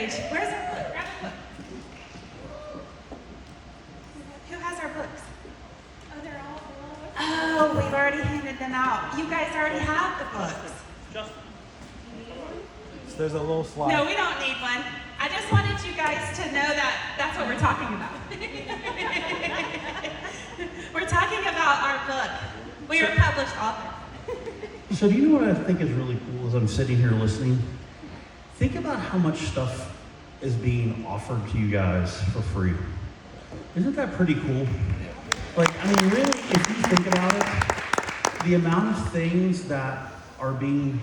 stage. Where's our book? Grab a book. Who has our books? Oh, they're all below. Oh, we've already handed them out. You guys already have the books. So there's a little slide. No, we don't need one. I just wanted you guys to know that that's what we're talking about. We're talking about our book. We are a published author. So do you know what I think is really cool as I'm sitting here listening? Think about how much stuff is being offered to you guys for free. Isn't that pretty cool? Like, I mean, really, if you think about it, the amount of things that are being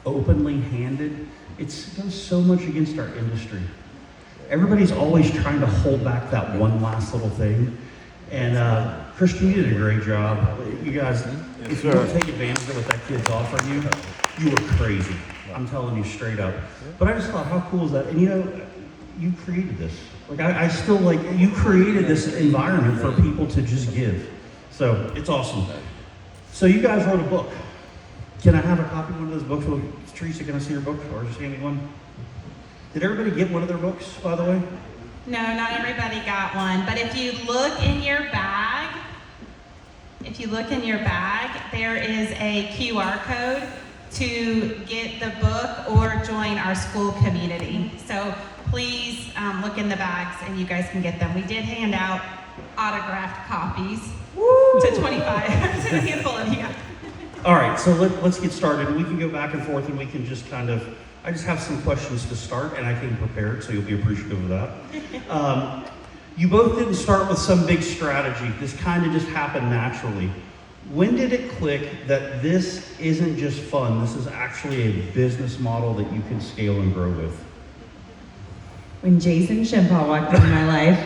openly handed, it goes so much against our industry. Everybody's always trying to hold back that one last little thing. And Christian, you did a great job. You guys, if you don't take advantage of what that kid's offering you, you were crazy. I'm telling you straight up. But I just thought, how cool is that? And you know, you created this. Like, I still like, you created this environment for people to just give. So it's awesome. So you guys wrote a book. Can I have a copy of one of those books? Well, Teresa, can I see your book? Or just hand me one? Did everybody get one of their books, by the way? No, not everybody got one. But if you look in your bag, there is a QR code to get the book or join our school community. So please look in the bags and you guys can get them. We did hand out autographed copies to 25, to a handful of you. All right, so let's get started. We can go back and forth and we can just kind of, I just have some questions to start and I came prepared, so you'll be appreciative of that. You both didn't start with some big strategy. This kind of just happened naturally. When did it click that this isn't just fun, this is actually a business model that you can scale and grow with? When Jason Shinpaugh walked into my life.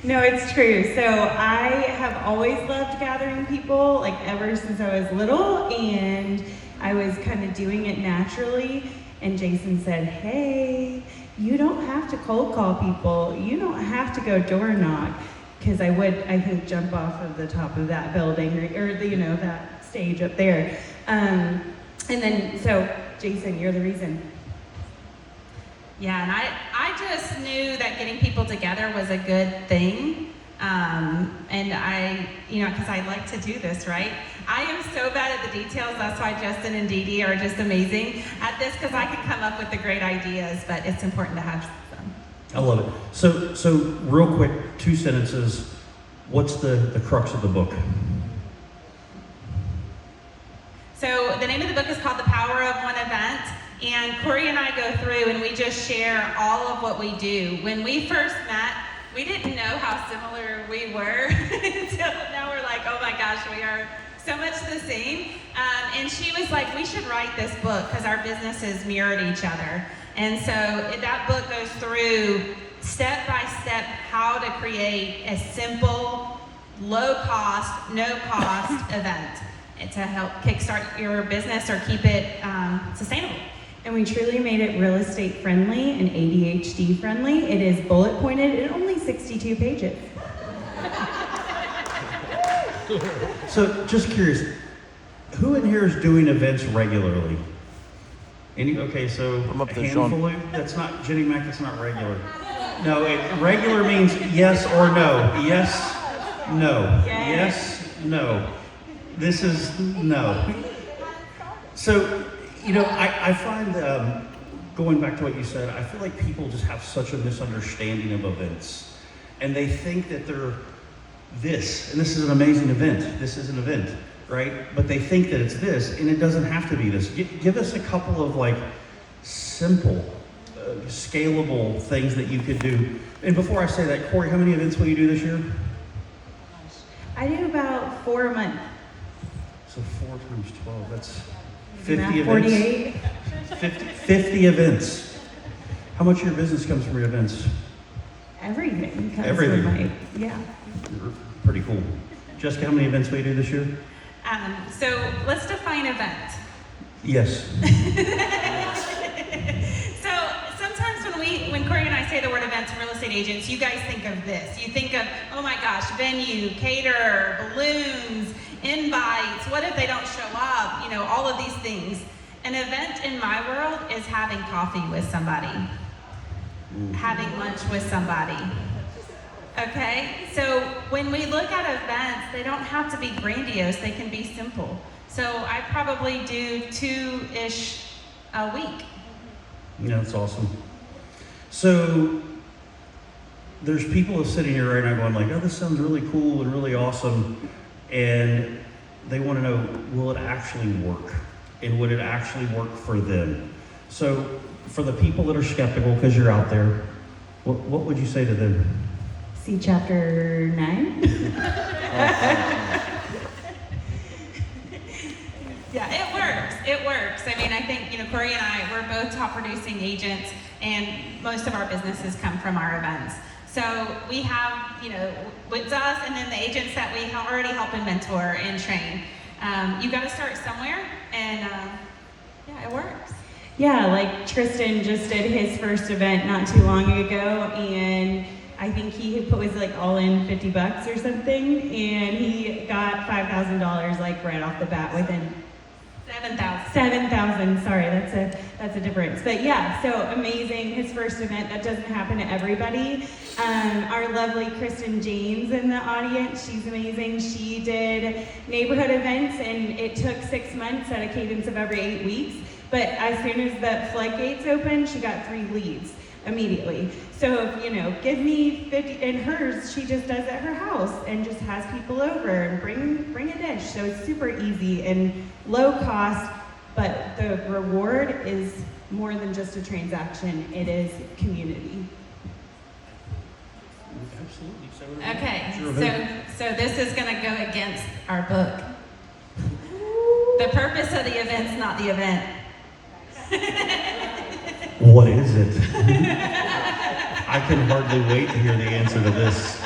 No, it's true. So I have always loved gathering people, like ever since I was little, and I was kind of doing it naturally. And Jason said, hey, you don't have to cold call people. You don't have to go door knock. Because I could jump off of the top of that building or you know, that stage up there. And then, so Jason, you're the reason. Yeah, and I just knew that getting people together was a good thing. And I, you know, because I like to do this, right? I am so bad at the details. That's why Justin and Dee Dee are just amazing at this, because I can come up with the great ideas, but it's important to have some. I love it. So real quick, 2 sentences. What's the crux of the book? So the name of the book is called The Power of One Event. And Cory and I go through and we just share all of what we do. When we first met, we didn't know how similar we were until now we're like, oh my gosh, we are so much the same. And she was like, we should write this book because our businesses mirrored each other. And so that book goes through step by step how to create a simple, low cost, no cost event to help kickstart your business or keep it sustainable. And we truly made it real estate friendly and ADHD friendly. It is bullet pointed and only 62 pages. So just curious, who in here is doing events regularly? Okay, so I'm up a there, handful of, that's not, Jenny Mac, that's not regular. No, regular means yes or no. Yes, no. Yes, no. This is no. So, you know, I find, going back to what you said, I feel like people just have such a misunderstanding of events. And they think that they're this, and this is an amazing event. This is an event, right? But they think that it's this, and it doesn't have to be this. Give us a couple of like simple, scalable things that you could do. And before I say that, Cory, how many events will you do this year? I do about 4 a month. So 4 times 12, that's 50 Math, events. 48. 50 events. How much of your business comes from your events? Everything comes Everything. from my, yeah. Pretty cool. Jessica, how many events will you do this year? So let's define event. Yes. So sometimes when Cory and I say the word events and real estate agents, you guys think of this. You think of, oh my gosh, venue, caterer, balloons, invites, what if they don't show up? You know, all of these things. An event in my world is having coffee with somebody, having lunch with somebody. Okay? So when we look at events, they don't have to be grandiose, they can be simple. So I probably do 2-ish a week. Yeah, that's awesome. So there's people sitting here right now going like, oh, this sounds really cool and really awesome. And they want to know, will it actually work? And would it actually work for them? So for the people that are skeptical, because you're out there, what would you say to them? See chapter 9? Yeah, it works. It works. I mean, I think, Cory and I, we're both top producing agents, and most of our businesses come from our events. So we have, with us and then the agents that we already help and mentor and train. You got to start somewhere, and yeah, it works. Yeah, like Tristan just did his first event not too long ago, and I think he was like all in $50 or something, and he got $5,000 like right off the bat within 7,000. Sorry, that's a difference. But yeah, so amazing. His first event, that doesn't happen to everybody. Our lovely Kristen James in the audience, she's amazing. She did neighborhood events, and it took 6 months at a cadence of every 8 weeks. But as soon as the floodgates opened, she got 3 leads immediately. So, give me 50, and hers, she just does at her house and just has people over and bring a dish. So it's super easy and low cost, but the reward is more than just a transaction. It is community. Absolutely. Okay, so this is going to go against our book. The purpose of the event's not the event. What is it? I can hardly wait to hear the answer to this.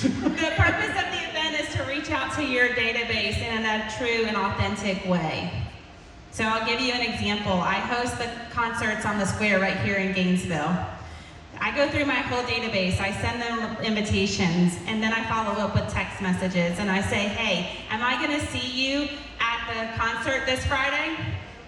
The purpose of the event is to reach out to your database in a true and authentic way. So I'll give you an example. I host the concerts on the square right here in Gainesville. I go through my whole database, I send them invitations, and then I follow up with text messages, and I say, hey, am I gonna see you at the concert this Friday?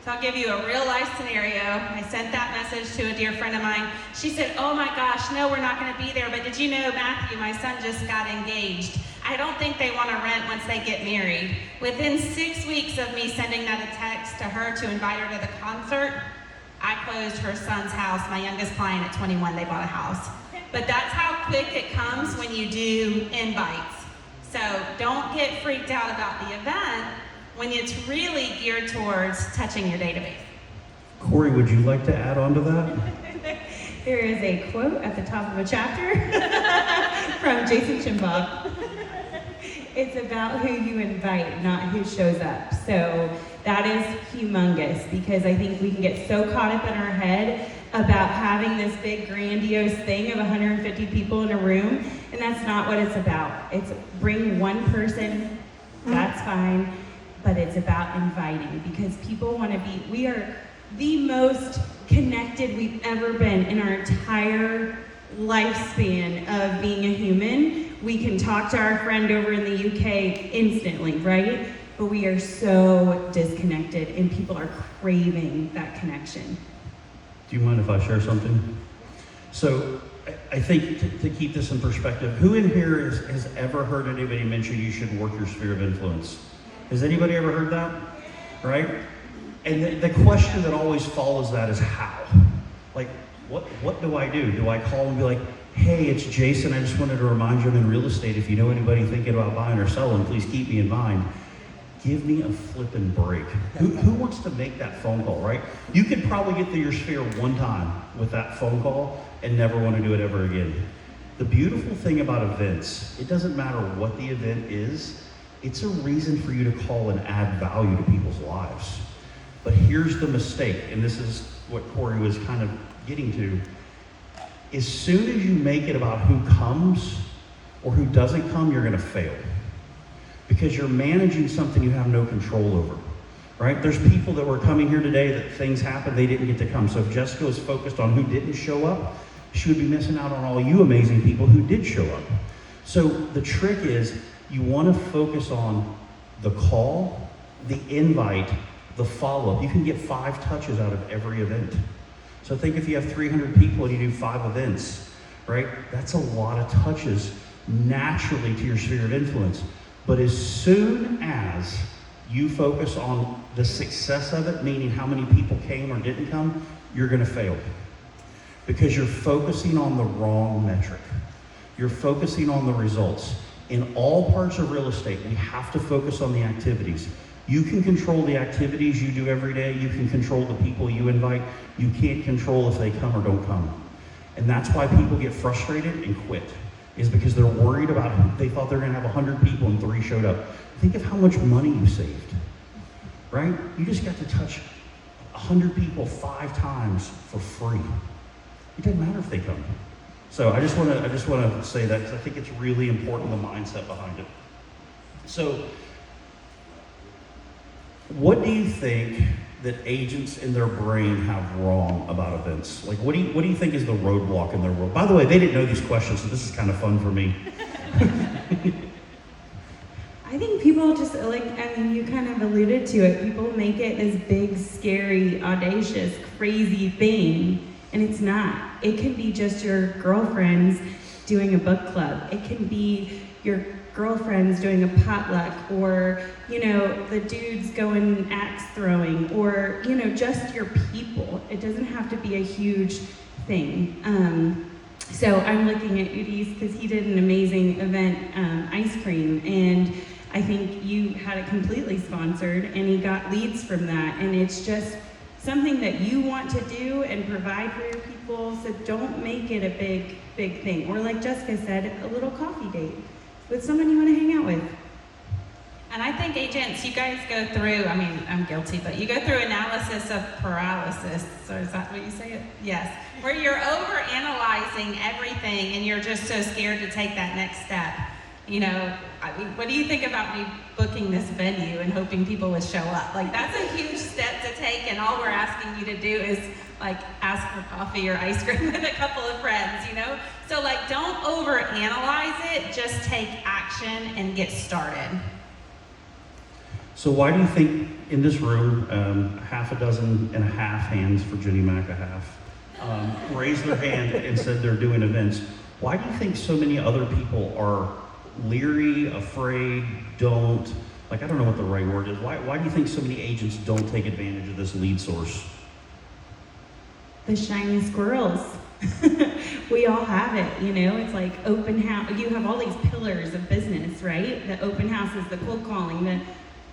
So I'll give you a real life scenario. I sent that message to a dear friend of mine. She said, oh my gosh, no, we're not gonna be there, but did you know, Matthew, my son just got engaged. I don't think they wanna rent once they get married. Within 6 weeks of me sending that a text to her to invite her to the concert, I closed her son's house, my youngest client at 21, they bought a house. But that's how quick it comes when you do invites. So don't get freaked out about the event when it's really geared towards touching your database. Cory, would you like to add on to that? There is a quote at the top of a chapter from Jason Shinpaugh. It's about who you invite, not who shows up. So that is humongous, because I think we can get so caught up in our head about having this big grandiose thing of 150 people in a room, and that's not what it's about. It's bring one person, that's fine, but it's about inviting, because people want to be, we are the most connected we've ever been in our entire lifespan of being a human. We can talk to our friend over in the UK instantly, right? But we are so disconnected, and people are craving that connection. Do you mind if I share something? So I think to keep this in perspective, who in here has ever heard anybody mention you should work your sphere of influence? Has anybody ever heard that? Right? And the question that always follows that is how? Like, what do I do? Do I call and be like, hey, it's Jason, I just wanted to remind you I'm in real estate. If you know anybody thinking about buying or selling, please keep me in mind. Give me a flipping break. Who wants to make that phone call, right? You could probably get to your sphere one time with that phone call and never want to do it ever again. The beautiful thing about events, it doesn't matter what the event is, it's a reason for you to call and add value to people's lives. But here's the mistake, and this is what Cory was kind of getting to. As soon as you make it about who comes or who doesn't come, you're gonna fail. Because you're managing something you have no control over, right? There's people that were coming here today that things happened, they didn't get to come. So if Jessica was focused on who didn't show up, she would be missing out on all you amazing people who did show up. So the trick is you wanna focus on the call, the invite, the follow-up. You can get 5 touches out of every event. So think if you have 300 people and you do 5 events, right? That's a lot of touches naturally to your sphere of influence. But as soon as you focus on the success of it, meaning how many people came or didn't come, you're gonna fail. Because you're focusing on the wrong metric. You're focusing on the results. In all parts of real estate, we have to focus on the activities. You can control the activities you do every day. You can control the people you invite. You can't control if they come or don't come. And that's why people get frustrated and quit, is because they're worried about, they thought they were gonna have 100 people and 3 showed up. Think of how much money you saved, right? You just got to touch 100 people 5 times for free. It doesn't matter if they come. So I just want to say that because I think it's really important, the mindset behind it. So what do you think that agents in their brain have wrong about events? Like, what do you think is the roadblock in their world? By the way, they didn't know these questions, so this is kind of fun for me. I think people just, like, I mean, you kind of alluded to it. People make it this big, scary, audacious, crazy thing, and it's not. It can be just your girlfriends doing a book club. It can be your girlfriends doing a potluck, or, you know, the dudes going axe throwing, or, you know, just your people. It doesn't have to be a huge thing. So I'm looking at Udis because he did an amazing event, ice cream, and I think you had it completely sponsored, and he got leads from that, and it's just something that you want to do and provide for your people, so don't make it a big thing. Or like Jessica said, a little coffee date with someone you want to hang out with. And I think agents, you guys go through, I mean, I'm guilty, but you go through analysis of paralysis, or is that what you say? Yes. Where you're over-analyzing everything and you're just so scared to take that next step. You know, I mean, what do you think about me booking this venue and hoping people would show up? Like, that's a huge step to take, and all we're asking you to do is, like, ask for coffee or ice cream with a couple of friends, you know? So, like, don't over-analyze it, just take action and get started. So why do you think in this room, 6.5 hands for Jenny Mac, a half, raised their hand and said they're doing events? Why do you think so many other people are leery, afraid, don't, like, I don't know what the right word is. Why do you think so many agents don't take advantage of this lead source? The shiny squirrels. We all have it, you know, it's like open house. You have all these pillars of business, right? The open houses, the cold calling,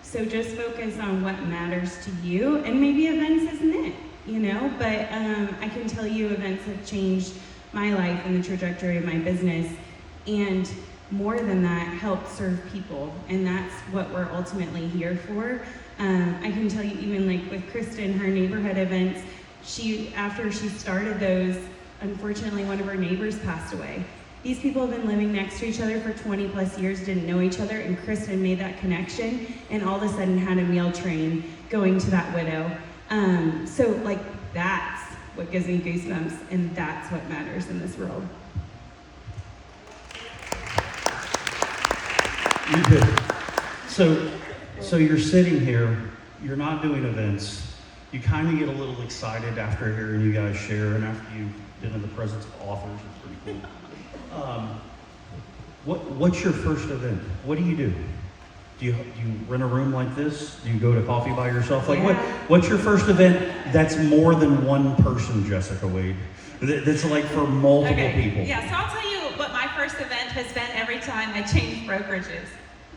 so just focus on what matters to you, and maybe events isn't it, you know, but I can tell you events have changed my life and the trajectory of my business, and more than that, help serve people, and that's what we're ultimately here for. I can tell you, even like with Kristen, her neighborhood events, after she started those, unfortunately one of her neighbors passed away. These people have been living next to each other for 20 plus years, didn't know each other, and Kristen made that connection, and all of a sudden had a meal train going to that widow. So like, that's what gives me goosebumps, and that's what matters in this world. You do. So you're sitting here, you're not doing events, you kind of get a little excited after hearing you guys share, and after you've been in the presence of authors, it's pretty cool. What's your first event? What do you do? Do you rent a room like this? Do you go to coffee by yourself? Like, yeah. what's your first event that's more than one person, Jessica Wade? That's like for multiple people. Yeah, so I'll tell you what my first event has been every time I change brokerages.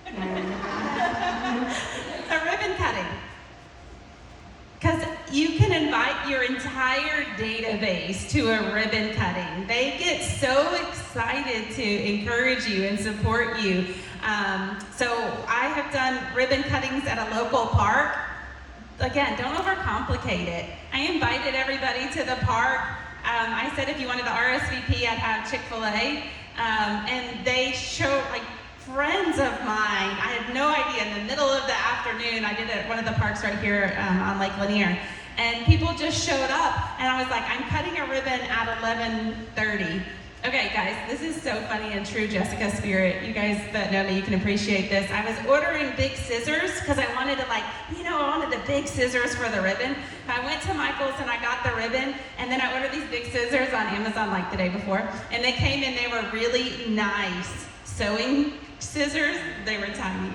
A ribbon cutting. Because you can invite your entire database to a ribbon cutting. They get so excited to encourage you and support you. So I have done ribbon cuttings at a local park. Again, don't overcomplicate it. I invited everybody to the park. I said if you wanted to RSVP, I'd have Chick-fil-A. And they showed, like, friends of mine, I had no idea, in the middle of the afternoon, I did it at one of the parks right here on Lake Lanier, and people just showed up, and I was like, I'm cutting a ribbon at 11:30. Okay, guys, this is so funny and true Jessica spirit. You guys that know me, you can appreciate this. I was ordering big scissors because I wanted to I wanted the big scissors for the ribbon. I went to Michael's and I got the ribbon, and then I ordered these big scissors on Amazon like the day before, and they came in, they were really nice sewing scissors. They were tiny.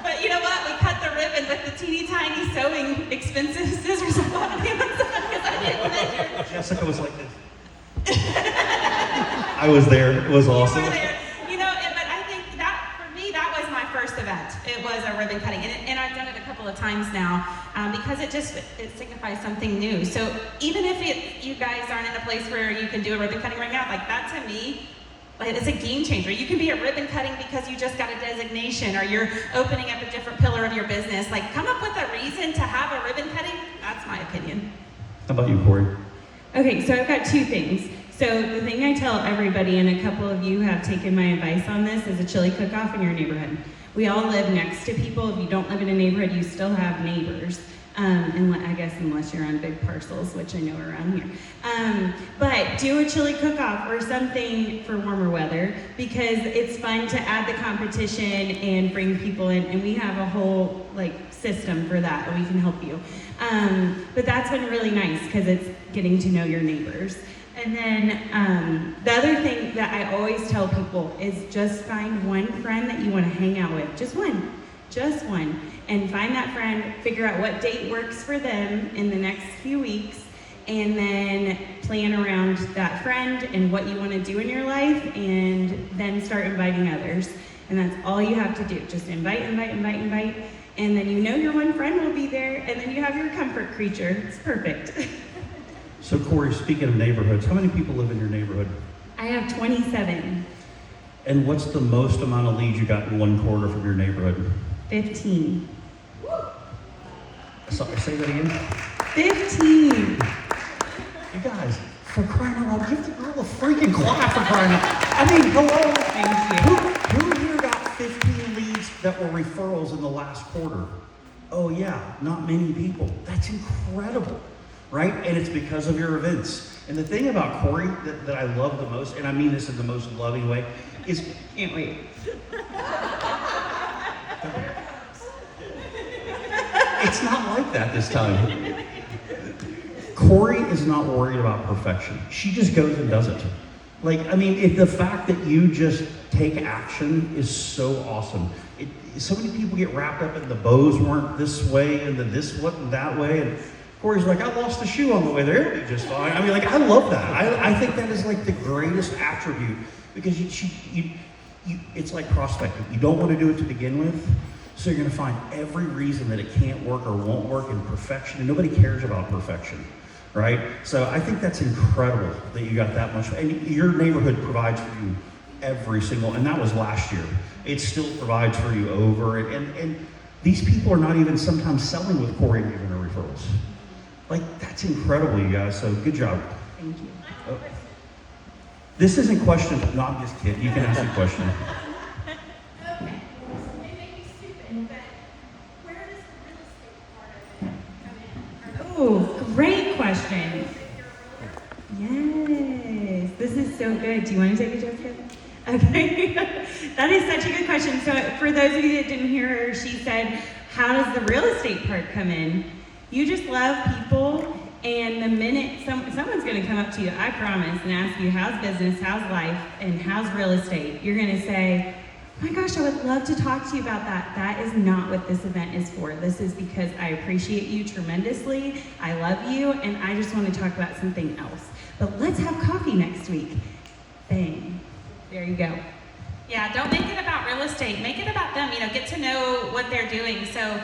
But you know what? We cut the ribbon with the teeny tiny sewing expensive scissors I bought on Amazon because I didn't measure. Jessica was like this. I was there. It was awesome. You were there. But I think that, for me, that was my first event. It was a ribbon cutting. And I've done it a couple of times now because it signifies something new. So even if you guys aren't in a place where you can do a ribbon cutting right now, like that to me, it's a game changer. You can be a ribbon cutting because you just got a designation or you're opening up a different pillar of your business. Like, come up with a reason to have a ribbon cutting. That's my opinion. How about you, Cory? Okay, so I've got two things. So the thing I tell everybody, and a couple of you have taken my advice on this, is a chili cook-off in your neighborhood. We all live next to people. If you don't live in a neighborhood, you still have neighbors. I guess unless you're on big parcels, which I know are around here. But do a chili cook-off or something for warmer weather because it's fun to add the competition and bring people in, and we have a whole system for that, and we can help you. But that's been really nice because it's getting to know your neighbors. And then the other thing that I always tell people is just find one friend that you want to hang out with. Just one. And find that friend, figure out what date works for them in the next few weeks, and then plan around that friend and what you want to do in your life, and then start inviting others. And that's all you have to do. Just invite. And then your one friend will be there, and then you have your comfort creature. It's perfect. So Cory, speaking of neighborhoods, how many people live in your neighborhood? I have 27. And what's the most amount of leads you got in one quarter from your neighborhood? 15. Say that again? 15. You guys, for crying out loud, give the girl a freaking clap for crying out. I mean, hello. Thank you. Who here got 15 leads that were referrals in the last quarter? Oh yeah, not many people. That's incredible, right? And it's because of your events. And the thing about Cory that I love the most, and I mean this in the most loving way, is... Can't wait. It's not like that this time. Cory is not worried about perfection. She just goes and does it. The fact that you just take action is so awesome. So many people get wrapped up in the bows weren't this way and the this wasn't that way. And Cory's like, I lost a shoe on the way there. It'll be just fine. I love that. I think that is the greatest attribute because it's like prospecting. You don't want to do it to begin with. So you're going to find every reason that it can't work or won't work in perfection, and nobody cares about perfection, right? So I think that's incredible that you got that much, and your neighborhood provides for you every single, and that was last year. It still provides for you over, and these people are not even sometimes selling with Cory and giving her referrals. That's incredible, you guys, so good job. Thank you. Oh. This isn't questions. No, I'm just kidding. You can ask a question. Oh, great question. Yes, this is so good. Do you want to take it, Jessica? Okay. That is such a good question. So for those of you that didn't hear her, she said, how does the real estate part come in? You just love people, and the minute someone's going to come up to you, I promise, and ask you, how's business, how's life, and how's real estate, you're going to say, oh my gosh, I would love to talk to you about that. That is not what this event is for. This is because I appreciate you tremendously. I love you, and I just want to talk about something else. But let's have coffee next week. Bang. There you go. Yeah, don't make it about real estate. Make it about them. Get to know what they're doing. So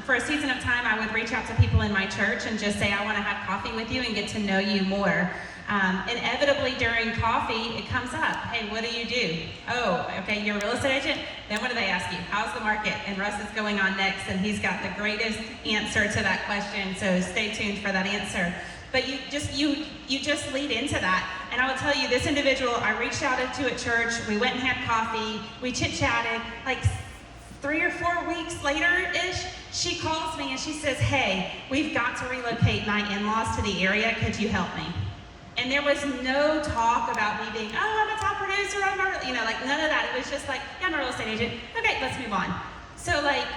for a season of time, I would reach out to people in my church and just say, I want to have coffee with you and get to know you more. Inevitably during coffee, it comes up. Hey, what do you do? Oh, okay, you're a real estate agent? Then what do they ask you? How's the market? And Russ is going on next, and he's got the greatest answer to that question, so stay tuned for that answer. But you just lead into that. And I will tell you, this individual, I reached out to at church, we went and had coffee, we chit-chatted, 3 or 4 weeks later-ish, she calls me and she says, hey, we've got to relocate my in-laws to the area, could you help me? And there was no talk about me being, oh, I'm a top producer, I'm a, like none of that. It was just like, yeah, I'm a real estate agent. Okay, let's move on. So like,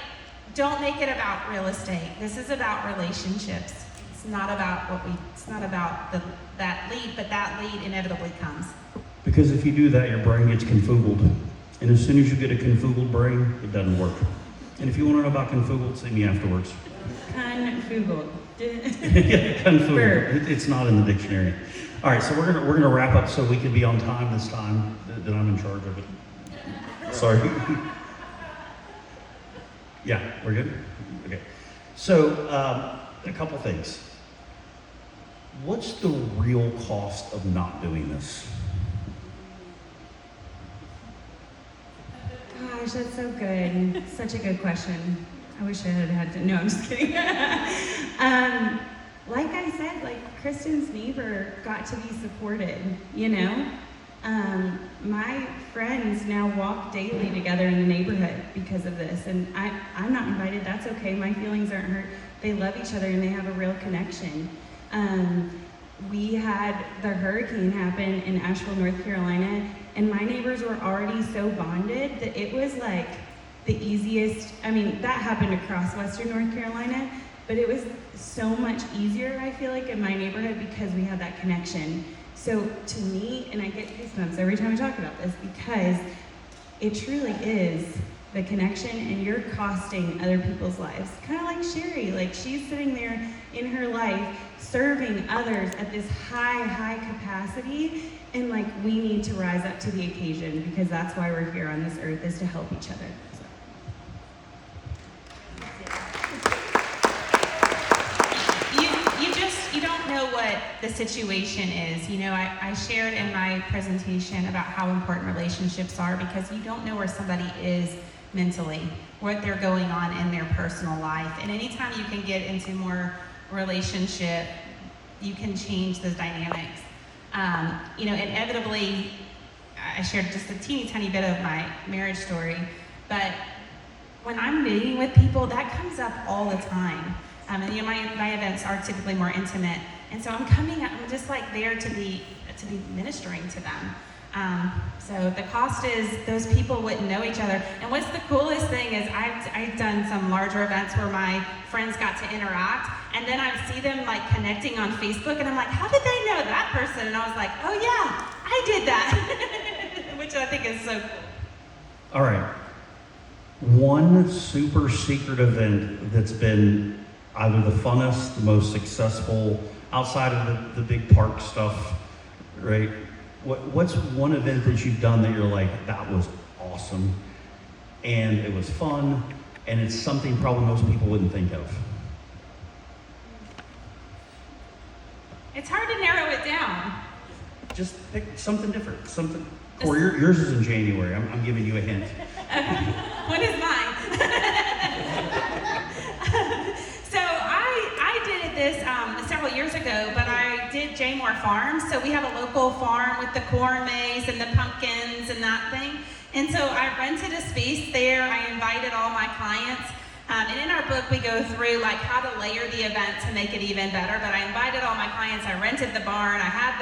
don't make it about real estate. This is about relationships. It's not about that lead, but that lead inevitably comes. Because if you do that, your brain gets confoogled. And as soon as you get a confoogled brain, it doesn't work. And if you want to know about confoogled, see me afterwards. Confoogled. Confoogled. It's not in the dictionary. All right, so we're gonna wrap up so we can be on time this time. That I'm in charge of it. Sorry. Yeah, we're good? Okay. So, a couple things. What's the real cost of not doing this? Gosh, that's so good. Such a good question. I wish I had to. No, I'm just kidding. Like I said, like Kristen's neighbor got to be supported, my friends now walk daily together in the neighborhood because of this, and I'm not invited. That's okay. My feelings aren't hurt. They love each other and they have a real connection. We had the hurricane happen in Asheville, North Carolina, and my neighbors were already so bonded that it was like the easiest. I mean, that happened across Western North Carolina, but it was so much easier, I feel like, in my neighborhood because we had that connection. So to me, and I get goosebumps every time I talk about this, because it truly is the connection, and you're costing other people's lives. Kind of like Sherry, like she's sitting there in her life serving others at this high capacity, and like we need to rise up to the occasion, because that's why we're here on this earth, is to help each other. You don't know what the situation is. I shared in my presentation about how important relationships are, because you don't know where somebody is mentally, what they're going on in their personal life. And anytime you can get into more relationship, you can change those dynamics. Inevitably, I shared just a teeny tiny bit of my marriage story, but when I'm meeting with people, that comes up all the time. My events are typically more intimate, and so I'm just like there to be ministering to them. So the cost is those people wouldn't know each other. And what's the coolest thing is I've done some larger events where my friends got to interact, and then I see them like connecting on Facebook, and I'm like, how did they know that person? And I was like, oh yeah, I did that, which I think is so cool. All right. One super secret event that's been either the funnest, the most successful, outside of the big park stuff, right? What's one event that you've done that you're like, that was awesome, and it was fun, and it's something probably most people wouldn't think of? It's hard to narrow it down. Just pick something different. Cory, yours is in January. I'm giving you a hint. When is mine? So I did this several years ago, but I did Jaymore Farms. So we have a local farm with the corn maze and the pumpkins and that thing. And so I rented a space there. I invited all my clients. And in our book, we go through like how to layer the event to make it even better. But I invited all my clients. I rented the barn. I had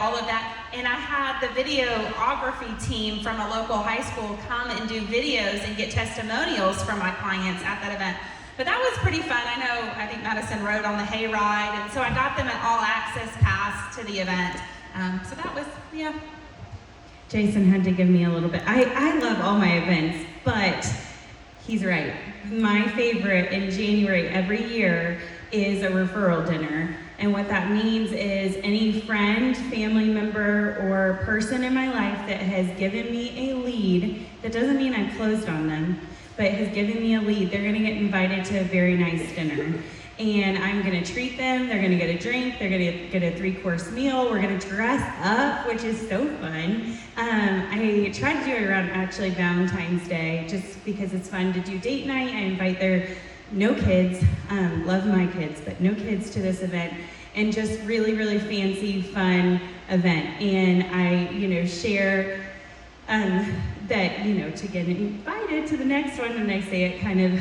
all of that. And I had the videography team from a local high school come and do videos and get testimonials from my clients at that event. But that was pretty fun. I think Madison rode on the hayride. And so I got them an all access pass to the event. So that was, yeah. Jason had to give me a little bit. I love all my events, but he's right. My favorite in January every year is a referral dinner. And what that means is any friend, family member, or person in my life that has given me a lead, that doesn't mean I've closed on them, but has given me a lead, they're gonna get invited to a very nice dinner. And I'm gonna treat them, they're gonna get a drink, they're gonna get a 3-course meal, we're gonna dress up, which is so fun. I try to do it around actually Valentine's Day, just because it's fun to do date night. I invite no kids, love my kids, but no kids to this event, and just really, really fancy, fun event. And I, share that, you know, to get invited to the next one, and I say it kind of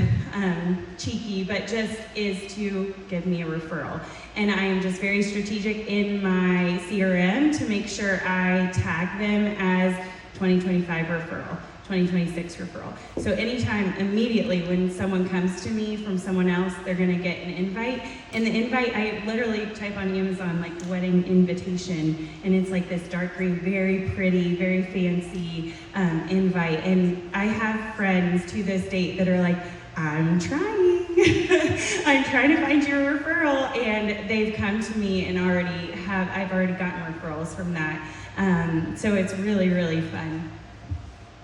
cheeky, but just is to give me a referral. And I am just very strategic in my CRM to make sure I tag them as 2025 referral, 2026 referral. So anytime, immediately when someone comes to me from someone else, they're gonna get an invite. And the invite, I literally type on Amazon like wedding invitation, and it's like this dark green, very pretty, very fancy invite. And I have friends to this date that are like, I'm trying. I'm trying to find your referral, and they've come to me and I've already gotten referrals from that. So it's really, really fun.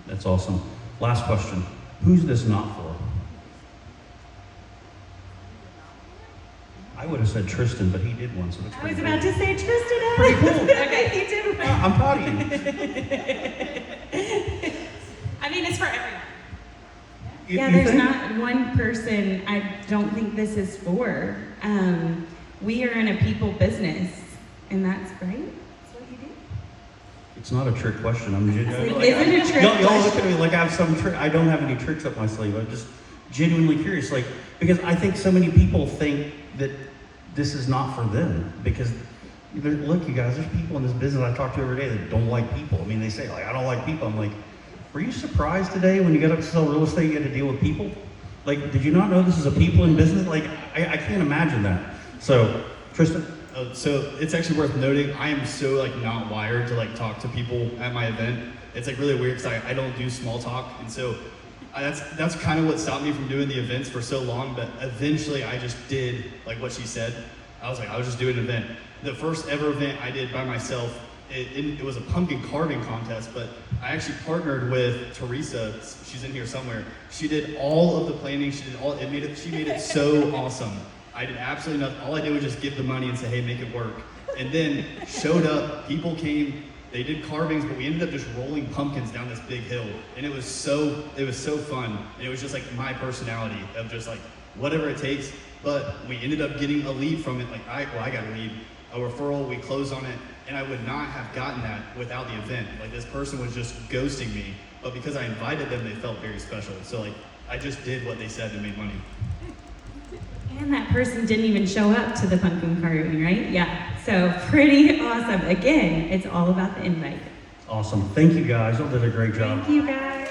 That's awesome. Last question. Who's this not for? I would have said Tristan, but he did one, so that's I pretty was about to say Tristan. Pretty cool. Okay, he did one. I'm proud of you. I mean, it's for everyone. Yeah, You there's think? not one person I don't think this is for. We are in a people business, and that's great. That's what you do. It's not a trick question. I'm genuinely. Is it a trick Y'all look question? at me like I have some trick. I don't have any tricks up my sleeve. I'm just genuinely curious, like, because I think so many people think that this is not for them. Because look, you guys, there's people in this business I talk to every day that don't like people. I mean, they say like, I don't like people. I'm like, were you surprised today when you got up to sell real estate, you had to deal with people? Like, did you not know this is a people in business? Like, I can't imagine that. So, Tristan. So it's actually worth noting, I am so like not wired to like talk to people at my event. It's like really weird because I don't do small talk, and so that's kind of what stopped me from doing the events for so long. But eventually, I just did like what she said. I was like, I'll just do an event. The first ever event I did by myself, it was a pumpkin carving contest, but I actually partnered with Teresa. She's in here somewhere. She did all of the planning. She made it so awesome. I did absolutely nothing. All I did was just give the money and say, hey, make it work. And then showed up, people came, they did carvings, but we ended up just rolling pumpkins down this big hill. And it was so fun. And it was just like my personality of just like whatever it takes. But we ended up getting a lead from it. Like I got a lead, a referral, we closed on it. And I would not have gotten that without the event. Like this person was just ghosting me. But because I invited them, they felt very special. So like I just did what they said and made money. And that person didn't even show up to the pumpkin carving, right? Yeah. So pretty awesome. Again, it's all about the invite. Awesome. Thank you guys. Y'all did a great job. Thank you guys.